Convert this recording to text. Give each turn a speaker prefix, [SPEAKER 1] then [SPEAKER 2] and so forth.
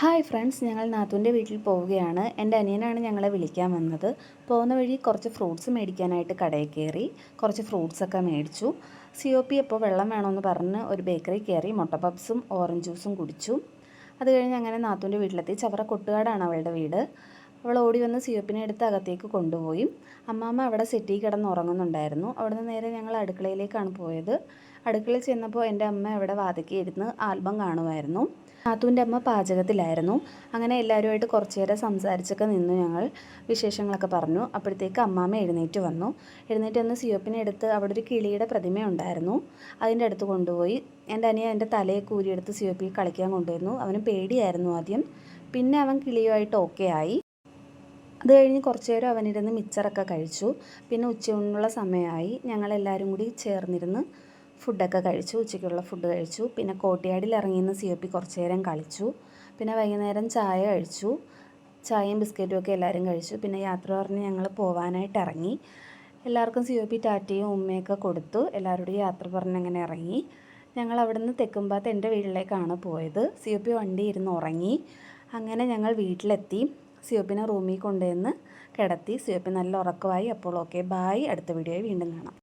[SPEAKER 1] Hi friends, ഞങ്ങൾ നാത്തൂൻ്റെ വീട്ടിൽ പോവുകയാണ്. എൻ്റെ അനിയനാണ് ഞങ്ങളെ വിളിക്കാൻ വന്നത്. പോകുന്ന വഴി കുറച്ച് ഫ്രൂട്ട്സ് മേടിക്കാനായിട്ട് കടയിൽ കയറി. കുറച്ച് ഫ്രൂട്ട്സൊക്കെ മേടിച്ചു. COP അപ്പോൾ വെള്ളം വേണമെന്ന് പറഞ്ഞ് ഒരു ബേക്കറി കയറി മുട്ട പപ്സും ഓറഞ്ച് ജ്യൂസും കുടിച്ചു. അത് കഴിഞ്ഞ് അങ്ങനെ നാത്തൂൻ്റെ വീട്ടിലെത്തി. ചവറ കൊട്ടുകാടാണ് അവളുടെ വീട്. അവൾ ഓടി വന്ന് COPനെ എടുത്ത് അകത്തേക്ക് കൊണ്ടുപോയി. അമ്മാമ്മ അവിടെ സെറ്റിൽ കിടന്ന് ഉറങ്ങുന്നുണ്ടായിരുന്നു. അവിടുന്ന് നേരെ ഞങ്ങൾ അടുക്കളയിലേക്കാണ് പോയത്. അടുക്കളയിൽ ചെന്നപ്പോൾ എൻ്റെ അമ്മ അവിടെ വാതിൽക്കൽ ഇരുന്ന് ആൽബം കാണുമായിരുന്നു. നാത്തൂൻ്റെ അമ്മ പാചകത്തിലായിരുന്നു. അങ്ങനെ എല്ലാവരുമായിട്ട് കുറച്ച് നേരം സംസാരിച്ചൊക്കെ നിന്നു. ഞങ്ങൾ വിശേഷങ്ങളൊക്കെ പറഞ്ഞു. അപ്പോഴത്തേക്ക് അമ്മാമ്മ എഴുന്നേറ്റ് വന്നു. എഴുന്നേറ്റ് വന്ന് COPനെ എടുത്ത് അവിടെ ഒരു കിളിയുടെ പ്രതിമ ഉണ്ടായിരുന്നു, അതിൻ്റെ അടുത്ത് കൊണ്ടുപോയി. എൻ്റെ അനിയൻ എൻ്റെ തലയെ കൂരിയെടുത്ത് COP കളിക്കാൻ കൊണ്ടുവന്നു. അവന് പേടിയായിരുന്നു ആദ്യം, പിന്നെ അവൻ കിളിയുമായിട്ട് ഓക്കെ ആയി. അത് കഴിഞ്ഞ് കുറച്ച് നേരം അവനിരുന്ന് മിച്ചറൊക്കെ കഴിച്ചു. പിന്നെ ഉച്ചയൂണിനുള്ള സമയമായി. ഞങ്ങളെല്ലാവരും കൂടി ചേർന്നിരുന്ന് ഫുഡൊക്കെ കഴിച്ചു. ഉച്ചയ്ക്കുള്ള ഫുഡ് കഴിച്ചു. പിന്നെ കോട്ടിയാടിൽ ഇറങ്ങിയെന്ന് COP കുറച്ച് നേരം കളിച്ചു. പിന്നെ വൈകുന്നേരം ചായ കഴിച്ചു. ചായയും ബിസ്ക്കറ്റും ഒക്കെ എല്ലാവരും കഴിച്ചു. പിന്നെ യാത്ര പറഞ്ഞ് ഞങ്ങൾ പോകാനായിട്ട് ഇറങ്ങി. എല്ലാവർക്കും COP ടാറ്റയും ഉമ്മയൊക്കെ കൊടുത്തു. എല്ലാവരോടും യാത്ര പറഞ്ഞ് അങ്ങനെ ഇറങ്ങി. ഞങ്ങൾ അവിടുന്ന് തെക്കുംഭാഗത്ത് എൻ്റെ വീട്ടിലേക്കാണ് പോയത്. COP വണ്ടി ഇരുന്ന് ഉറങ്ങി. അങ്ങനെ ഞങ്ങൾ വീട്ടിലെത്തി. COPനെ റൂമിൽ കൊണ്ടുവന്ന് കിടത്തി. COP നല്ല ഉറക്കമായി. അപ്പോൾ ഓക്കെ, ബായ്. അടുത്ത വീഡിയോയിൽ വീണ്ടും കാണാം.